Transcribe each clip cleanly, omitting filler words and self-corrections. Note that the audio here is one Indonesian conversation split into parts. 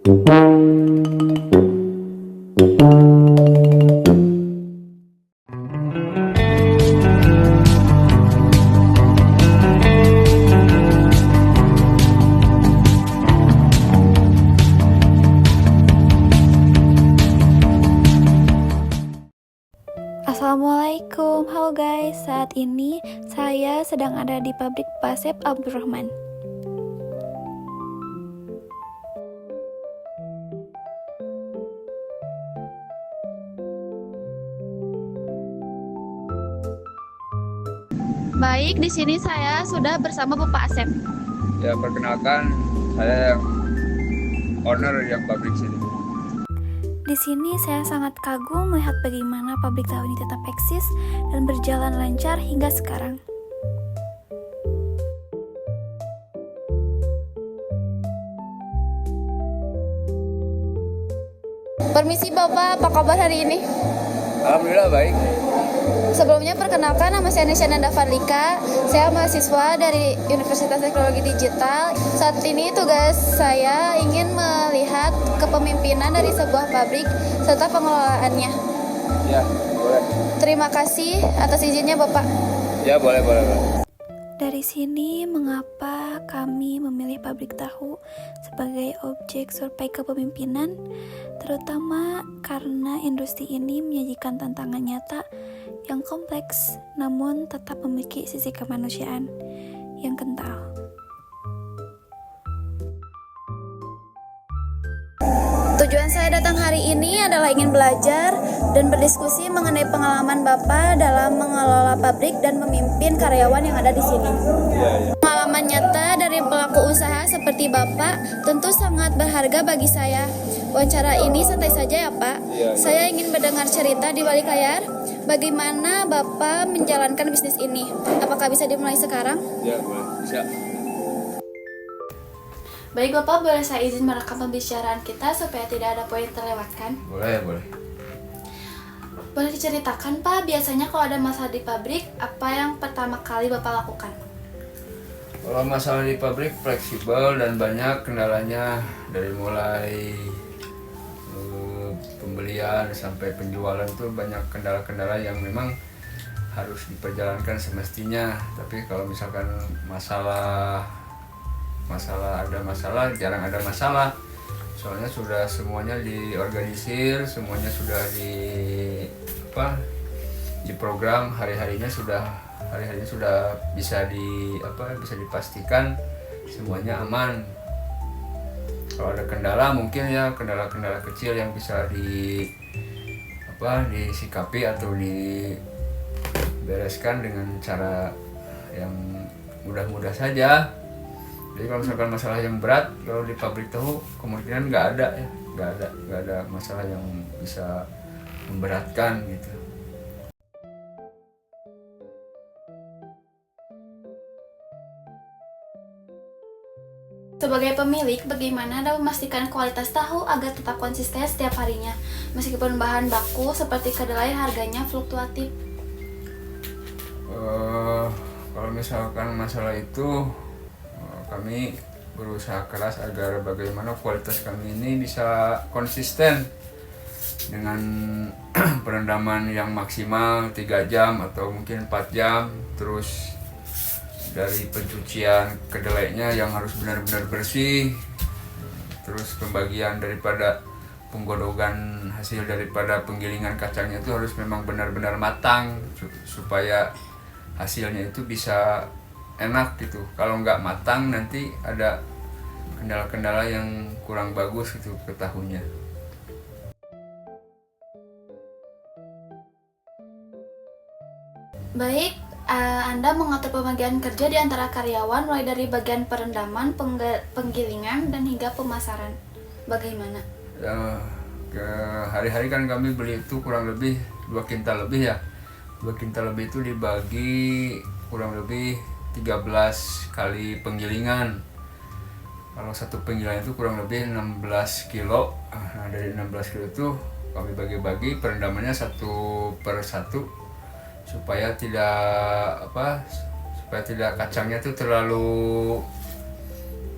Assalamualaikum, halo guys. Saat ini saya sedang ada di pabrik Pak Asep Abdurrahman. Baik, di sini saya sudah bersama Bapak Asep. Ya, perkenalkan, saya yang owner yang pabrik sini. Di sini saya sangat kagum melihat bagaimana pabrik tahu ini tetap eksis dan berjalan lancar hingga sekarang. Permisi Bapak, apa kabar hari ini? Alhamdulillah baik. Sebelumnya perkenalkan, nama saya Nisha Nanda Fadlika. Saya mahasiswa dari Universitas Teknologi Digital. Saat ini tugas saya ingin melihat kepemimpinan dari sebuah pabrik serta pengelolaannya. Ya, boleh. Terima kasih atas izinnya Bapak. Ya, boleh. Dari sini mengapa kami memilih pabrik tahu sebagai objek survei kepemimpinan, terutama karena industri ini menyajikan tantangan nyata yang kompleks namun tetap memiliki sisi kemanusiaan yang kental. Tujuan saya datang hari ini adalah ingin belajar dan berdiskusi mengenai pengalaman Bapak dalam mengelola pabrik dan memimpin karyawan yang ada di sini. Pengalaman nyata dari pelaku usaha seperti Bapak tentu sangat berharga bagi saya. Wawancara ini santai saja ya Pak. Saya ingin mendengar cerita di balik layar. Bagaimana Bapak menjalankan bisnis ini? Apakah bisa dimulai sekarang? Ya, boleh. Bisa. Baik Bapak, boleh saya izin merekam pembicaraan kita supaya tidak ada poin terlewatkan? Boleh. Boleh diceritakan Pak, biasanya kalau ada masalah di pabrik, apa yang pertama kali Bapak lakukan? Kalau masalah di pabrik fleksibel dan banyak kendalanya, dari mulai pembelian sampai penjualan tuh banyak kendala-kendala yang memang harus diperjalankan semestinya. Tapi kalau misalkan jarang ada masalah, soalnya sudah semuanya diorganisir, semuanya sudah diprogram, hari-harinya sudah bisa dipastikan semuanya aman. Kalau ada kendala, mungkin ya kendala-kendala kecil yang bisa disikapi atau dibereskan dengan cara yang mudah-mudah saja. Jadi kalau misalkan masalah yang berat, kalau di pabrik tahu kemungkinan nggak ada masalah yang bisa memberatkan gitu. Sebagai pemilik, bagaimana Anda memastikan kualitas tahu agar tetap konsisten setiap harinya, meskipun bahan baku seperti kedelai harganya fluktuatif? Kalau misalkan masalah itu, kami berusaha keras agar bagaimana kualitas kami ini bisa konsisten dengan perendaman yang maksimal 3 jam atau mungkin 4 jam, terus dari pencucian kedelainya yang harus benar-benar bersih, terus pembagian daripada penggodogan hasil daripada penggilingan kacangnya itu harus memang benar-benar matang supaya hasilnya itu bisa enak gitu. Kalau nggak matang nanti ada kendala-kendala yang kurang bagus gitu ke tahunya. Baik, Anda mengatur pembagian kerja di antara karyawan mulai dari bagian perendaman, penggilingan, dan hingga pemasaran. Bagaimana? Hari-hari kan kami beli itu kurang lebih 2 kintal lebih ya. 2 kintal lebih itu dibagi kurang lebih 13 kali penggilingan. Kalau satu penggilingan itu kurang lebih 16 kilo. Nah, dari 16 kilo itu kami bagi-bagi perendamannya 1/1 supaya tidak kacangnya itu terlalu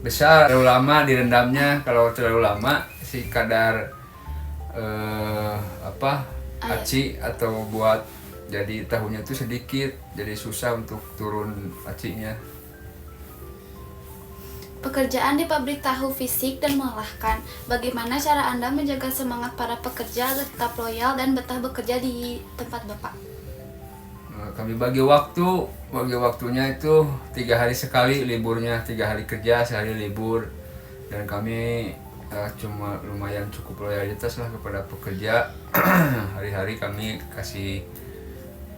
besar, terlalu lama direndamnya. Kalau terlalu lama si kadar aci atau buat jadi tahunya itu sedikit, jadi susah untuk turun acinya. Pekerjaan di pabrik tahu fisik dan melelahkan. Bagaimana cara Anda menjaga semangat para pekerja agar tetap loyal dan betah bekerja di tempat Bapak? Kami bagi waktunya itu 3 hari sekali liburnya, 3 hari kerja, sehari libur. Dan kami cuma lumayan cukup loyalitas lah kepada pekerja. Hari-hari kami kasih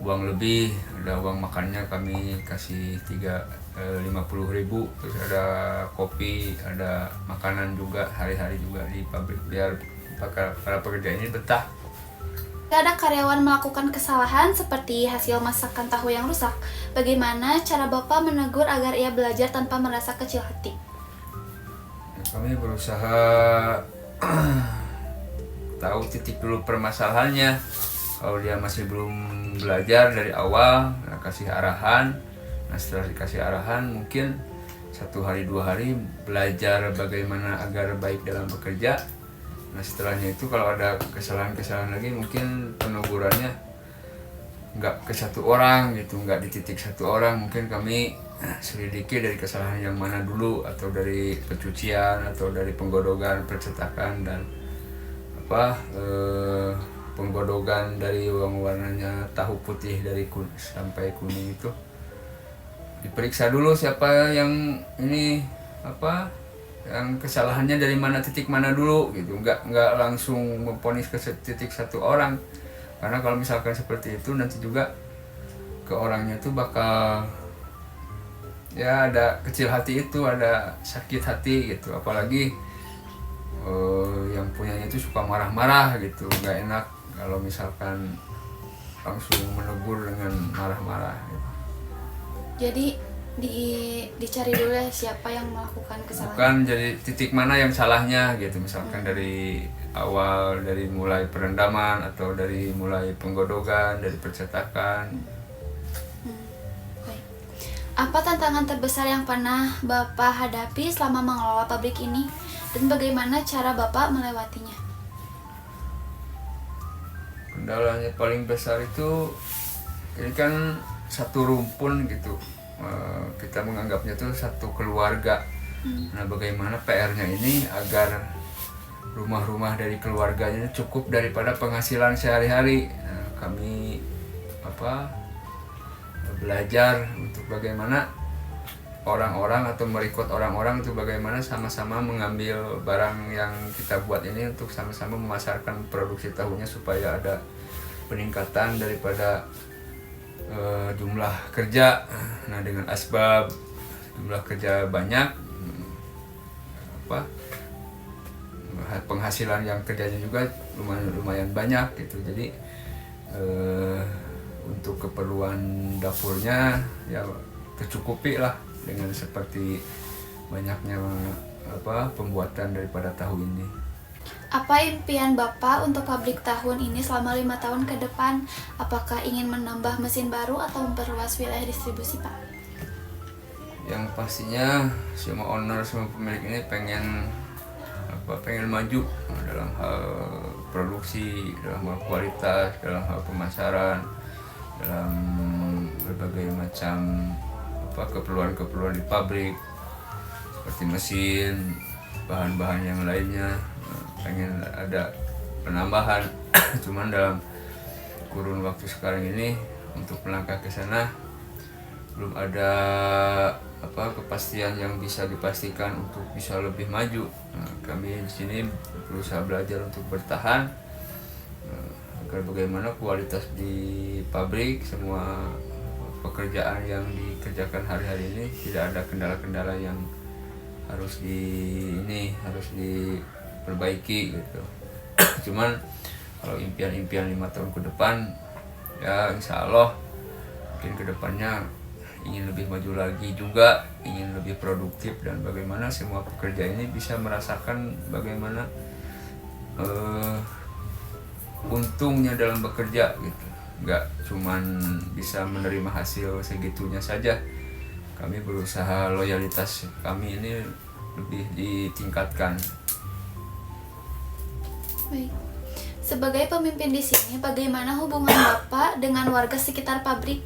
uang lebih, ada uang makannya kami kasih 50.000, terus ada kopi, ada makanan juga hari-hari juga di pabrik biar para pekerja ini betah. Ada karyawan melakukan kesalahan seperti hasil masakan tahu yang rusak. Bagaimana cara Bapak menegur agar ia belajar tanpa merasa kecil hati? Kami berusaha tahu titik dulu permasalahannya. Kalau dia masih belum belajar dari awal, kasih arahan. Nah, setelah dikasih arahan, mungkin 1 hari 2 hari belajar bagaimana agar baik dalam bekerja. Nah, setelahnya itu kalau ada kesalahan-kesalahan lagi, mungkin penegurannya nggak ke 1 orang gitu, nggak di titik 1 orang. Mungkin kami selidiki dari kesalahan yang mana dulu, atau dari pencucian, atau dari penggodogan, percetakan, dan penggodogan dari warnanya tahu putih dari sampai kuning itu. Diperiksa dulu siapa yang ini yang kesalahannya dari mana, titik mana dulu gitu, nggak langsung memponis ke titik 1 orang, karena kalau misalkan seperti itu nanti juga ke orangnya tuh bakal ya ada kecil hati, itu ada sakit hati gitu, apalagi yang punyanya itu suka marah-marah gitu, nggak enak kalau misalkan langsung menegur dengan marah-marah gitu. Jadi dicari dulu ya siapa yang melakukan kesalahan. Bukan jadi titik mana yang salahnya gitu, misalkan dari awal, dari mulai perendaman, atau dari mulai penggodogan, dari percetakan. Baik. Apa tantangan terbesar yang pernah Bapak hadapi selama mengelola pabrik ini, dan bagaimana cara Bapak melewatinya? Kendalanya paling besar itu, ini kan satu rumpun gitu, kita menganggapnya itu satu keluarga. Nah, bagaimana PR-nya ini agar rumah-rumah dari keluarganya cukup daripada penghasilan sehari-hari. Nah, kami belajar untuk bagaimana orang-orang atau merekrut orang-orang itu bagaimana sama-sama mengambil barang yang kita buat ini untuk sama-sama memasarkan produksi tahunya, supaya ada peningkatan daripada jumlah kerja. Nah, dengan asbab jumlah kerja banyak, penghasilan yang kerjanya juga lumayan banyak gitu. Jadi untuk keperluan dapurnya ya tercukupi lah dengan seperti banyaknya pembuatan daripada tahu ini. Apa impian Bapak untuk pabrik tahun ini selama 5 tahun ke depan? Apakah ingin menambah mesin baru atau memperluas wilayah distribusi, Pak? Yang pastinya semua owner, semua pemilik ini pengen maju dalam hal produksi, dalam hal kualitas, dalam hal pemasaran, dalam berbagai macam keperluan-keperluan di pabrik, seperti mesin, bahan-bahan yang lainnya. Pengen ada penambahan. Cuman dalam kurun waktu sekarang ini untuk melangkah ke sana belum ada kepastian yang bisa dipastikan untuk bisa lebih maju. Nah, kami di sini berusaha belajar untuk bertahan agar bagaimana kualitas di pabrik, semua pekerjaan yang dikerjakan hari-hari ini tidak ada kendala-kendala yang harus diperbaiki gitu. Cuman kalau impian-impian 5 tahun ke depan, ya insya Allah mungkin ke depannya ingin lebih maju lagi juga, ingin lebih produktif, dan bagaimana semua pekerja ini bisa merasakan bagaimana untungnya dalam bekerja gitu. Nggak cuman bisa menerima hasil segitunya saja. Kami berusaha loyalitas kami ini lebih ditingkatkan. Baik. Sebagai pemimpin di sini, bagaimana hubungan Bapak dengan warga sekitar pabrik,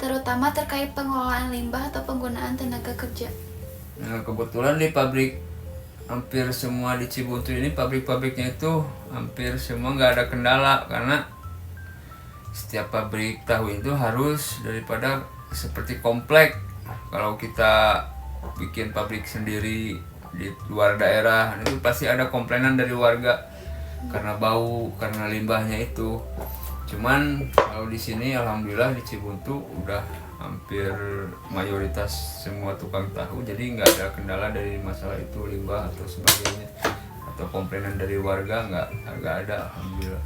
terutama terkait pengelolaan limbah atau penggunaan tenaga kerja? Nah, kebetulan di pabrik hampir semua di Cibuntu ini pabrik-pabriknya itu hampir semua nggak ada kendala, karena setiap pabrik tahu itu harus daripada seperti komplek. Kalau kita bikin pabrik sendiri di luar daerah itu pasti ada komplainan dari warga karena bau, karena limbahnya itu. Cuman kalau di sini alhamdulillah di Cibuntu udah hampir mayoritas semua tukang tahu, jadi nggak ada kendala dari masalah itu limbah atau sebagainya, atau komplainan dari warga nggak ada, alhamdulillah.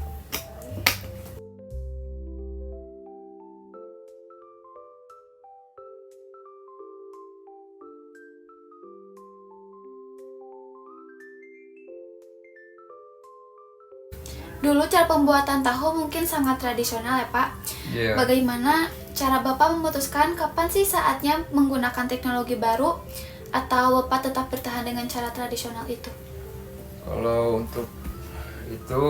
Dulu cara pembuatan tahu mungkin sangat tradisional ya Pak. Yeah. Bagaimana cara Bapak memutuskan kapan sih saatnya menggunakan teknologi baru, atau Bapak tetap bertahan dengan cara tradisional itu? Kalau untuk itu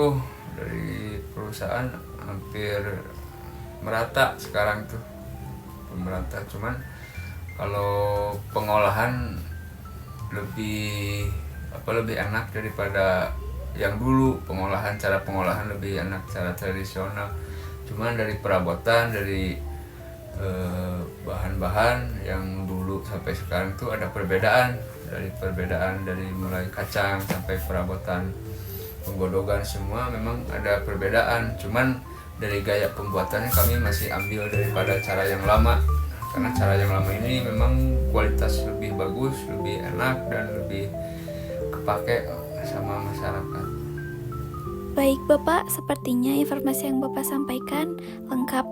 dari perusahaan hampir merata sekarang tuh, merata. Cuman kalau pengolahan lebih enak daripada yang dulu. Cara pengolahan lebih enak, cara tradisional. Cuman dari perabotan, dari bahan-bahan yang dulu sampai sekarang tuh ada perbedaan. Dari mulai kacang sampai perabotan, penggodogan, semua memang ada perbedaan. Cuman dari gaya pembuatannya kami masih ambil daripada cara yang lama, karena cara yang lama ini memang kualitas lebih bagus, lebih enak, dan lebih kepake sama masyarakat. Baik Bapak, sepertinya informasi yang Bapak sampaikan lengkap.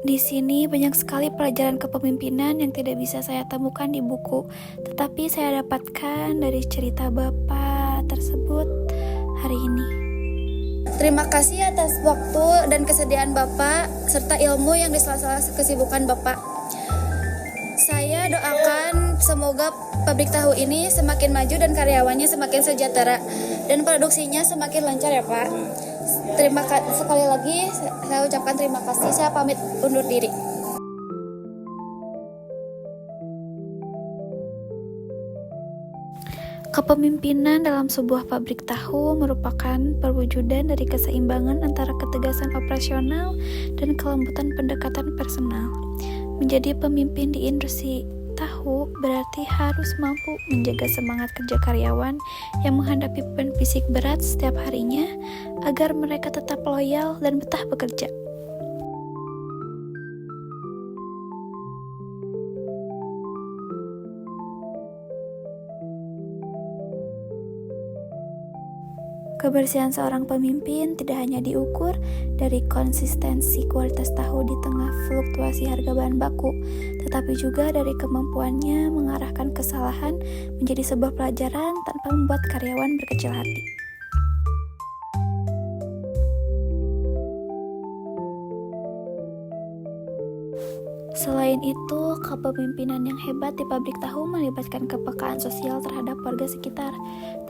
Di sini banyak sekali pelajaran kepemimpinan yang tidak bisa saya temukan di buku, tetapi saya dapatkan dari cerita Bapak tersebut hari ini. Terima kasih atas waktu dan kesediaan Bapak serta ilmu yang di sela-sela kesibukan Bapak. Saya doakan semoga pabrik tahu ini semakin maju dan karyawannya semakin sejahtera dan produksinya semakin lancar ya Pak. Sekali lagi saya ucapkan terima kasih. Saya pamit undur diri. Kepemimpinan dalam sebuah pabrik tahu merupakan perwujudan dari keseimbangan antara ketegasan operasional dan kelembutan pendekatan personal. Menjadi pemimpin di industri tahu berarti harus mampu menjaga semangat kerja karyawan yang menghadapi beban fisik berat setiap harinya agar mereka tetap loyal dan betah bekerja. Kebersihan seorang pemimpin tidak hanya diukur dari konsistensi kualitas tahu di tengah fluktuasi harga bahan baku, tetapi juga dari kemampuannya mengarahkan kesalahan menjadi sebuah pelajaran tanpa membuat karyawan berkecil hati. Selain itu, kepemimpinan yang hebat di pabrik tahu melibatkan kepekaan sosial terhadap warga sekitar,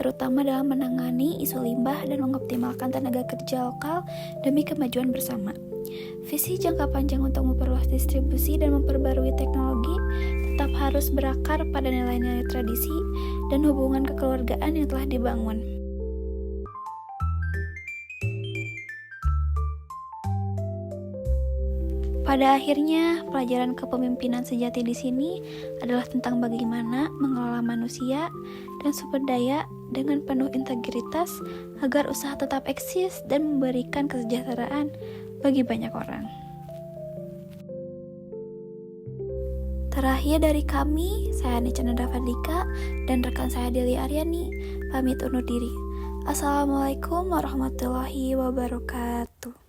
terutama dalam menangani isu limbah dan mengoptimalkan tenaga kerja lokal demi kemajuan bersama. Visi jangka panjang untuk memperluas distribusi dan memperbarui teknologi tetap harus berakar pada nilai-nilai tradisi dan hubungan kekeluargaan yang telah dibangun. Pada akhirnya, pelajaran kepemimpinan sejati di sini adalah tentang bagaimana mengelola manusia dan sumber daya dengan penuh integritas agar usaha tetap eksis dan memberikan kesejahteraan bagi banyak orang. Terakhir dari kami, saya Nica Nada Fadlika dan rekan saya Deli Aryani, pamit undur diri. Assalamualaikum warahmatullahi wabarakatuh.